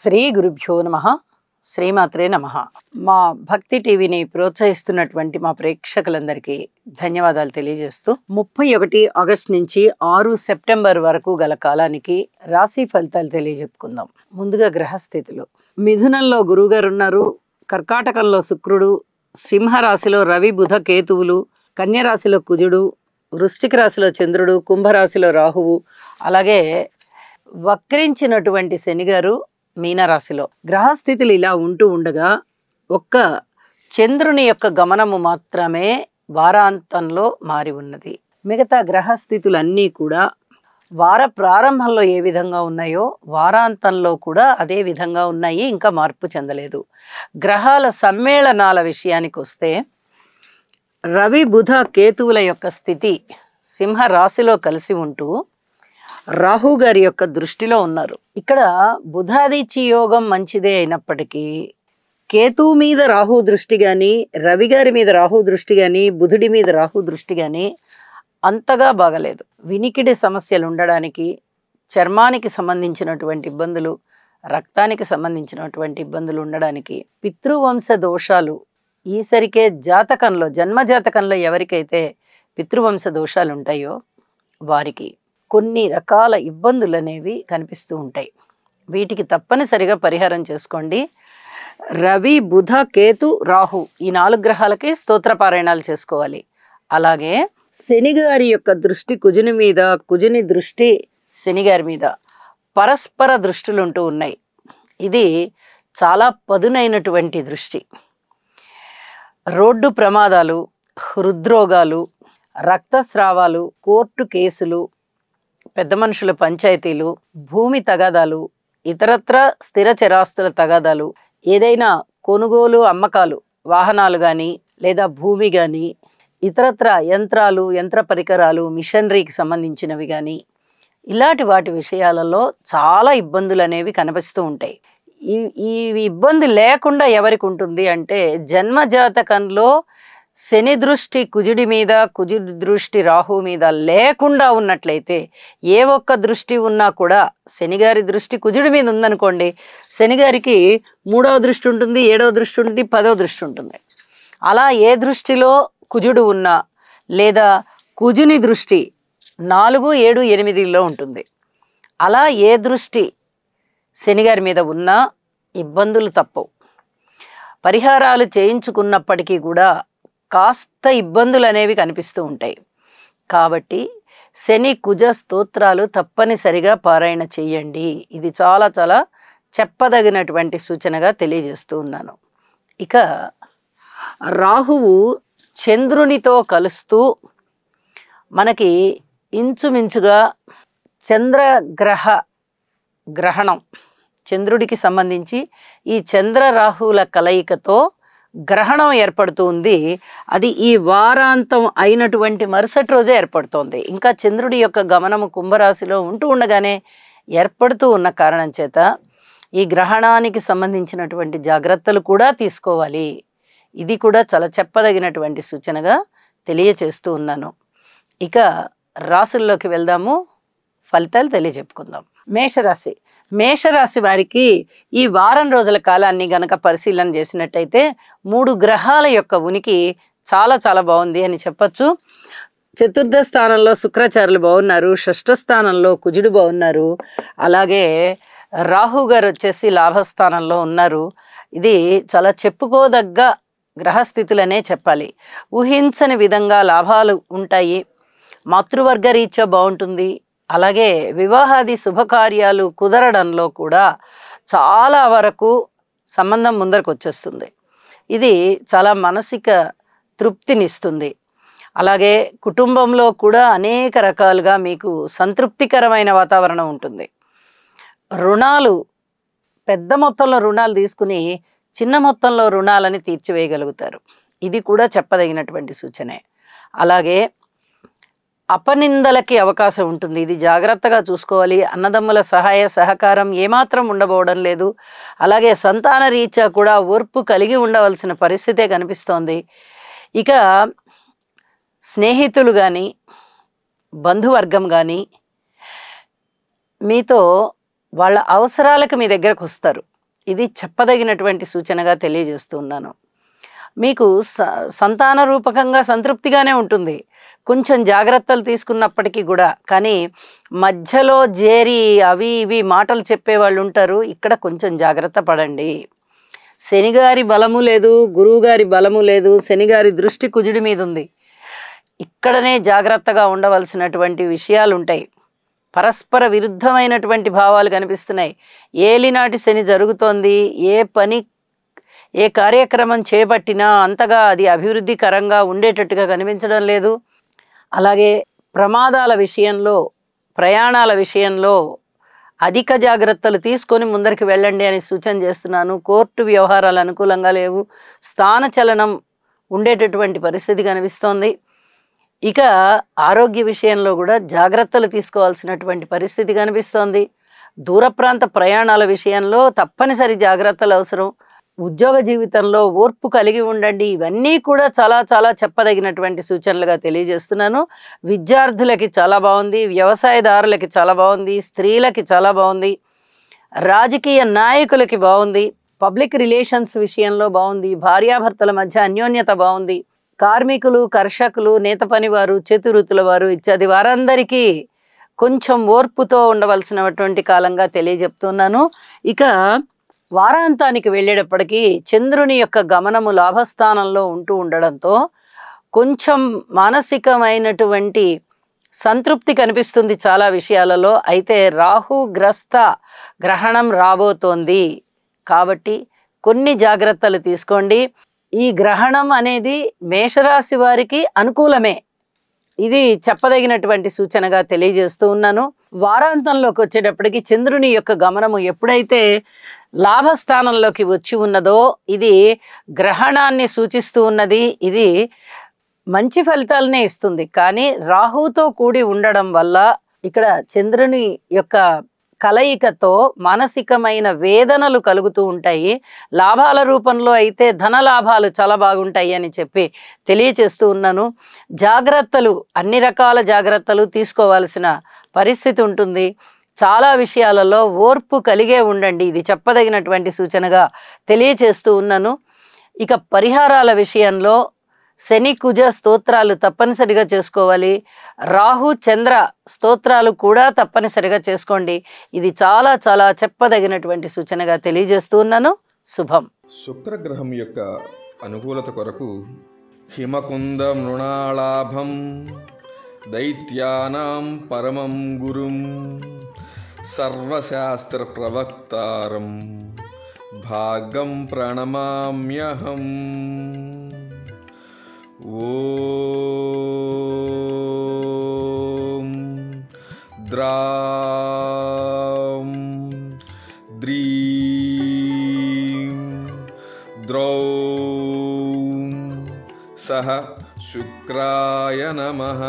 శ్రీ గురుభ్యో నమః. శ్రీమాత్రే నమః. మా భక్తి టీవీని ప్రోత్సహిస్తున్నటువంటి మా ప్రేక్షకులందరికీ ధన్యవాదాలు తెలియజేస్తూ 31 ఆగస్టు నుంచి 6 సెప్టెంబర్ వరకు గల కాలానికి రాశి ఫలితాలు తెలియజెప్పుకుందాం. ముందుగా గ్రహస్థితులు. మిథునంలో గురువుగారు ఉన్నారు, కర్కాటకంలో శుక్రుడు, సింహరాశిలో రవి బుధ కేతువులు, కన్యరాశిలో కుజుడు, వృశ్చిక రాశిలో చంద్రుడు, కుంభరాశిలో రాహువు, అలాగే వక్రించినటువంటి శనిగారు మీనరాశిలో. గ్రహస్థితులు ఇలా ఉంటూ ఉండగా ఒక్క చంద్రుని యొక్క గమనము మాత్రమే వారాంతంలో మారి ఉన్నది. మిగతా గ్రహస్థితులన్నీ కూడా వార ప్రారంభంలో ఏ విధంగా ఉన్నాయో వారాంతంలో కూడా అదే విధంగా ఉన్నాయి, ఇంకా మార్పు చెందలేదు. గ్రహాల సమ్మేళనాల విషయానికి వస్తే రవి బుధ కేతువుల యొక్క స్థితి సింహ రాశిలో కలిసి ఉంటూ రాహు గారి యొక్క దృష్టిలో ఉన్నారు. ఇక్కడ బుధాదిత్య యోగం మంచిదే అయినప్పటికీ కేతువు మీద రాహు దృష్టి కానీ, రవి గారి మీద రాహు దృష్టి కానీ, బుధుడి మీద రాహు దృష్టి కానీ అంతగా బాగలేదు. వినికిడి సమస్యలు ఉండడానికి, చర్మానికి సంబంధించినటువంటి ఇబ్బందులు, రక్తానికి సంబంధించినటువంటి ఇబ్బందులు ఉండడానికి, పితృవంశ దోషాలు ఈసరికే జాతకంలో జన్మజాతకంలో ఎవరికైతే పితృవంశ దోషాలు ఉంటాయో వారికి కొన్ని రకాల ఇబ్బందులు అనేవి కనిపిస్తూ ఉంటాయి. వీటికి తప్పనిసరిగా పరిహారం చేసుకోండి. రవి బుధ కేతు రాహు ఈ 4 గ్రహాలకి స్తోత్ర పారాయణాలు చేసుకోవాలి. అలాగే శని గారి యొక్క దృష్టి కుజుని మీద, కుజుని దృష్టి శని గారి మీద పరస్పర దృష్టిలు ఉంటూ ఉన్నాయి. ఇది చాలా పదునైనటువంటి దృష్టి. రోడ్డు ప్రమాదాలు, హృద్రోగాలు, రక్తస్రావాలు, కోర్టు కేసులు, పెద్ద మనుషుల పంచాయతీలు, భూమి తగాదాలు, ఇతరత్ర స్థిర చరాస్తుల తగాదాలు, ఏదైనా కొనుగోలు అమ్మకాలు, వాహనాలు కానీ లేదా భూమి కానీ, ఇతరత్ర యంత్రాలు, యంత్ర పరికరాలు, మిషనరీకి సంబంధించినవి కానీ ఇలాంటి వాటి విషయాలలో చాలా ఇబ్బందులు అనేవి కనిపిస్తూ ఉంటాయి. ఈ ఇబ్బంది లేకుండా ఎవరికి ఉంటుంది అంటే జన్మజాతకంలో శని దృష్టి కుజుడి మీద, కుజుడి దృష్టి రాహు మీద లేకుండా ఉన్నట్లయితే, ఏ ఒక్క దృష్టి ఉన్నా కూడా శనిగారి దృష్టి కుజుడి మీద ఉందనుకోండి, శనిగారికి 3వ దృష్టి ఉంటుంది, 7వ దృష్టి ఉంటుంది, 10వ దృష్టి ఉంటుంది. అలా ఏ దృష్టిలో కుజుడు ఉన్నా లేదా కుజుని దృష్టి 4, 7, 8లో ఉంటుంది. అలా ఏ దృష్టి శనిగారి మీద ఉన్నా ఇబ్బందులు తప్పవు. పరిహారాలు చేయించుకున్నప్పటికీ కూడా కాస్త ఇబ్బందులు అనేవి కనిపిస్తూ ఉంటాయి. కాబట్టి శని కుజ స్తోత్రాలు తప్పనిసరిగా పారాయణ చెయ్యండి. ఇది చాలా చాలా చెప్పదగినటువంటి సూచనగా తెలియజేస్తూ ఉన్నాను. ఇక రాహువు చంద్రునితో కలుస్తూ మనకి ఇంచుమించుగా గ్రహణం చంద్రుడికి సంబంధించి ఈ చంద్ర రాహువుల కలయికతో గ్రహణం ఏర్పడుతుంది. అది ఈ వారాంతం అయినటువంటి మరుసటి రోజే ఏర్పడుతోంది. ఇంకా చంద్రుడి యొక్క గమనము కుంభరాశిలో ఉంటూ ఉండగానే ఏర్పడుతూ ఉన్న కారణం చేత ఈ గ్రహణానికి సంబంధించినటువంటి జాగ్రత్తలు కూడా తీసుకోవాలి. ఇది కూడా చాలా చెప్పదగినటువంటి సూచనగా తెలియచేస్తూ ఉన్నాను. ఇక రాశుల్లోకి వెళ్దాము, ఫలితాలు తెలియజెప్పుకుందాం. మేషరాశి వారికి ఈ వారం రోజుల కాలాన్ని గనక పరిశీలన చేసినట్టయితే 3 గ్రహాల యొక్క ఉనికి చాలా చాలా బాగుంది అని చెప్పచ్చు. చతుర్థ స్థానంలో శుక్రాచార్యులు బాగున్నారు, షష్ఠ స్థానంలో కుజుడు బాగున్నారు, అలాగే రాహు గారు వచ్చేసి లాభస్థానంలో ఉన్నారు. ఇది చాలా చెప్పుకోదగ్గ గ్రహస్థితులనే చెప్పాలి. ఊహించని విధంగా లాభాలు ఉంటాయి. మాతృవర్గ రీత్యా బాగుంటుంది. అలాగే వివాహాది శుభకార్యాలు కుదరడంలో కూడా చాలా వరకు సంబంధం ముందరకు వచ్చేస్తుంది. ఇది చాలా మానసిక తృప్తినిస్తుంది. అలాగే కుటుంబంలో కూడా అనేక రకాలుగా మీకు సంతృప్తికరమైన వాతావరణం ఉంటుంది. రుణాలు, పెద్ద మొత్తంలో రుణాలు తీసుకుని చిన్న మొత్తంలో రుణాలని తీర్చివేయగలుగుతారు. ఇది కూడా చెప్పదగినటువంటి సూచనే. అలాగే అపనిందలకి అవకాశం ఉంటుంది. ఇది జాగ్రత్తగా చూసుకోవాలి. అన్నదమ్ముల సహాయ సహకారం ఏమాత్రం ఉండబోవడం లేదు. అలాగే సంతాన రీత్యా కూడా ఓర్పు కలిగి ఉండవలసిన పరిస్థితే కనిపిస్తోంది. ఇక స్నేహితులు కానీ బంధువర్గం కానీ మీతో వాళ్ళ అవసరాలకు మీ దగ్గరకు వస్తారు. ఇది చెప్పదగినటువంటి సూచనగా తెలియజేస్తున్నాను. మీకు సంతాన రూపకంగా సంతృప్తిగానే ఉంటుంది, కొంచెం జాగ్రత్తలు తీసుకున్నప్పటికీ కూడా. కానీ మధ్యలో చేరి అవి ఇవి మాటలు చెప్పేవాళ్ళు ఉంటారు, ఇక్కడ కొంచెం జాగ్రత్త పడండి. శనిగారి బలము లేదు, గురువుగారి బలము లేదు, శనిగారి దృష్టి కుజుడి మీద ఉంది. ఇక్కడనే జాగ్రత్తగా ఉండవలసినటువంటి విషయాలు ఉంటాయి. పరస్పర విరుద్ధమైనటువంటి భావాలు కనిపిస్తున్నాయి. ఏలినాటి శని జరుగుతోంది, ఏ కార్యక్రమం చేపట్టినా అంతగా అది అభివృద్ధికరంగా ఉండేటట్టుగా కనిపించడం లేదు. అలాగే ప్రమాదాల విషయంలో, ప్రయాణాల విషయంలో అధిక జాగ్రత్తలు తీసుకొని ముందరికి వెళ్ళండి అని సూచన చేస్తున్నాను. కోర్టు వ్యవహారాలు అనుకూలంగా లేవు, స్థానచలనం ఉండేటటువంటి పరిస్థితి కనిపిస్తోంది. ఇక ఆరోగ్య విషయంలో కూడా జాగ్రత్తలు తీసుకోవాల్సినటువంటి పరిస్థితి కనిపిస్తోంది. దూర ప్రాంత ప్రయాణాల విషయంలో తప్పనిసరి జాగ్రత్తలు అవసరం. ఉద్యోగ జీవితంలో ఓర్పు కలిగి ఉండండి. ఇవన్నీ కూడా చాలా చాలా చెప్పదగినటువంటి సూచనలుగా తెలియజేస్తున్నాను. విద్యార్థులకి చాలా బాగుంది, వ్యవసాయదారులకి చాలా బాగుంది, స్త్రీలకి చాలా బాగుంది, రాజకీయ నాయకులకి బాగుంది, పబ్లిక్ రిలేషన్స్ విషయంలో బాగుంది, భార్యాభర్తల మధ్య అన్యోన్యత బాగుంది, కార్మికులు, కర్షకులు, నేత పనివారు, చేతివృత్తుల వారు ఇత్యాది వారందరికీ కొంచెం ఓర్పుతో ఉండవలసినటువంటి కాలంగా తెలియజెప్తున్నాను. ఇక వారాంతానికి వెళ్ళేటప్పటికీ చంద్రుని యొక్క గమనము లాభస్థానంలో ఉంటూ ఉండడంతో కొంచెం మానసికమైనటువంటి సంతృప్తి కనిపిస్తుంది చాలా విషయాలలో. అయితే రాహుగ్రస్త గ్రహణం రాబోతోంది కాబట్టి కొన్ని జాగ్రత్తలు తీసుకోండి. ఈ గ్రహణం అనేది మేషరాశి వారికి అనుకూలమే, ఇది చెప్పదగినటువంటి సూచనగా తెలియజేస్తూ ఉన్నాను. వారాంతంలోకి వచ్చేటప్పటికి చంద్రుని యొక్క గమనము ఎప్పుడైతే లాభస్థానంలోకి వచ్చి ఉన్నదో ఇది గ్రహణాన్ని సూచిస్తూ ఉన్నది. ఇది మంచి ఫలితాలనే ఇస్తుంది. కానీ రాహుతో కూడి ఉండడం వల్ల ఇక్కడ చంద్రుని యొక్క కలయికతో మానసికమైన వేదనలు కలుగుతూ ఉంటాయి. లాభాల రూపంలో అయితే ధన లాభాలు చాలా బాగుంటాయి అని చెప్పి తెలియచేస్తూ ఉన్నాను. జాగ్రత్తలు, అన్ని రకాల జాగ్రత్తలు తీసుకోవాల్సిన పరిస్థితి ఉంటుంది. చాలా విషయాలలో ఓర్పు కలిగే ఉండండి, ఇది చెప్పదగినటువంటి సూచనగా తెలియచేస్తూ ఉన్నాను. ఇక పరిహారాల విషయంలో శని కుజ స్తోత్రాలు తప్పనిసరిగా చేసుకోవాలి. రాహు చంద్ర స్తోత్రాలు కూడా తప్పనిసరిగా చేసుకోండి. ఇది చాలా చాలా చెప్పదగినటువంటి సూచనగా తెలియజేస్తూ ఉన్నాను. శుభం. శుక్రగ్రహం యొక్క అనుకూలత కొరకు హిమకుంద మృణాళాభం దైత్యానాం పరమం గురుం సర్వశాస్త్ర ప్రవక్తారం భాగం ప్రణమామ్యహం. ఓం ద్రాం ద్రీం ద్రౌం సహ శుక్రాయ నమః.